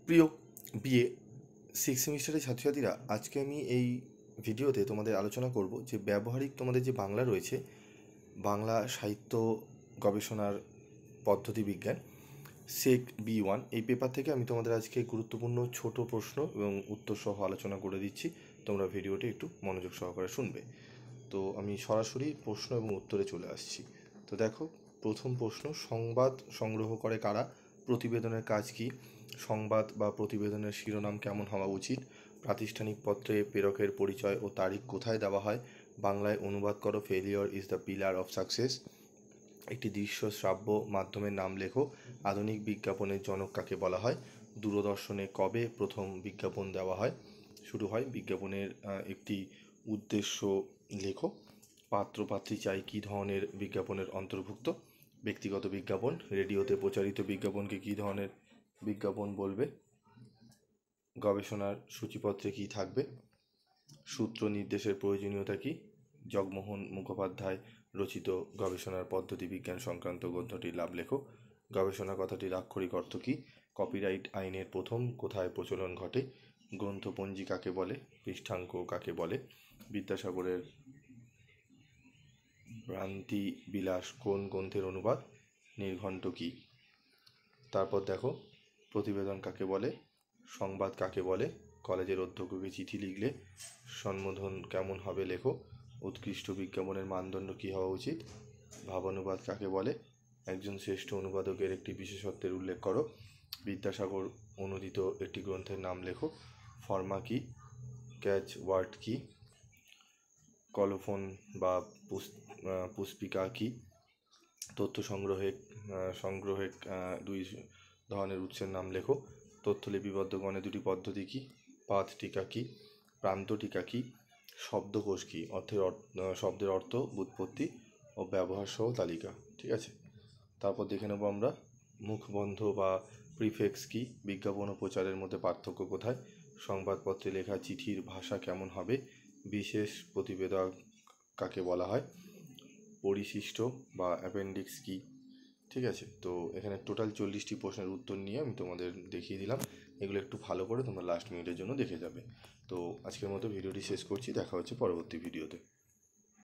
প্রিয় BA six সেমিস্টারের ছাত্রছাত্রীরা, আজকে আমি এই ভিডিওতে তোমাদের আলোচনা করব যে ব্যবহারিক তোমাদের যে বাংলা রয়েছে, বাংলা সাহিত্য গবেষণার পদ্ধতি বিজ্ঞান সেক B1, এই পেপার থেকে আমি তোমাদের আজকে গুরুত্বপূর্ণ ছোট প্রশ্ন এবং উত্তর সহ আলোচনা করে দিচ্ছি। তোমরা ভিডিওটি একটু মনোযোগ সহকারে শুনবে। তো আমি সরাসরি প্রশ্ন এবং উত্তরে চলে আসছি। তো দেখো, প্রথম প্রশ্ন, সংবাদ সংগ্রহ করে কারা? প্রতিবেদনের কাজ কি? সংবাদ বা প্রতিবেদনের শিরোনাম কেমন হওয়া উচিত? প্রাতিষ্ঠানিক পত্রে প্রেরকের পরিচয় ও তারিখ কোথায় দেওয়া হয়? বাংলায় অনুবাদ করো failure is the pillar of success. একটি দৃশ্য শ্রাব্য মাধ্যমের নাম লেখো। আধুনিক বিজ্ঞাপনের জনক কাকে বলা হয়? দূরদর্শনে কবে প্রথম বিজ্ঞাপন দেওয়া হয় শুরু হয়? বিজ্ঞাপনের একটি উদ্দেশ্য লেখো। পাত্রপাত্রী চাই কী ধরনের বিজ্ঞাপনের অন্তর্ভুক্ত? ব্যক্তিগত বিজ্ঞাপন। রেডিওতে প্রচারিত বিজ্ঞাপনকে কী ধরনের বিজ্ঞাপন বলবে? গবেষণার সূচিপত্রে কী থাকবে? সূত্র নির্দেশের প্রয়োজনীয়তা কী? জগমোহন মুখোপাধ্যায় রচিত গবেষণার পদ্ধতি বিজ্ঞান সংক্রান্ত গ্রন্থটির লাভ লেখো। গবেষণা কথাটির আক্ষরিক অর্থ কী? কপিরাইট আইনের প্রথম কোথায় প্রচলন ঘটে? গ্রন্থপঞ্জি কাকে বলে? পৃষ্ঠাঙ্ক কাকে বলে? বিদ্যাসাগরের ভ্রান্তি বিলাস কোন গ্রন্থের অনুবাদ? নির্ঘণ্ট কী? তারপর দেখো, প্রতিবেদন কাকে বলে? সংবাদ কাকে বলে? কলেজের অধ্যক্ষকে চিঠি লিখলে সম্বোধন কেমন হবে লেখো। উৎকৃষ্ট বিজ্ঞাপনের মানদণ্ড কী হওয়া উচিত? ভাবানুবাদ কাকে বলে? একজন শ্রেষ্ঠ অনুবাদকের একটি বিশেষত্বের উল্লেখ করো। বিদ্যাসাগর অনুদিত একটি গ্রন্থের নাম লেখো। ফর্মা কী? ক্যাচ ওয়ার্ড কী? কলোফোন বা পুস্পিকা কী? তথ্য সংগ্রহে দুই ধরনের উৎসের নাম লেখো। তথ্য লিপিবদ্ধকরণের দুটি পদ্ধতি কী? পাঠ টিকা কী? প্রান্ত টিকা কী? শব্দকোষ কী? শব্দের অর্থ, ব্যুৎপত্তি ও ব্যবহার সহ তালিকা। ঠিক আছে, তারপর দেখে নেব আমরা মুখবন্ধ বা প্রিফিক্স কী? বিজ্ঞাপন ও প্রচারের মধ্যে পার্থক্য কোথায়? সংবাদপত্রে লেখা চিঠির ভাষা কেমন হবে? বিশেষ প্রতিবেদক কাকে বলা হয়? পরিশিষ্ট বা অ্যাপেন্ডিক্স কী? ঠিক আছে, তো এখানে টোটাল 40টি প্রশ্নের উত্তর নিয়ে আমি তোমাদের দেখিয়ে দিলাম। এগুলো একটু ভালো করে তোমরা লাস্ট মিনিটের জন্য দেখে যাবে। তো আজকের মতো ভিডিওটি শেষ করছি, দেখা হচ্ছে পরবর্তী ভিডিওতে।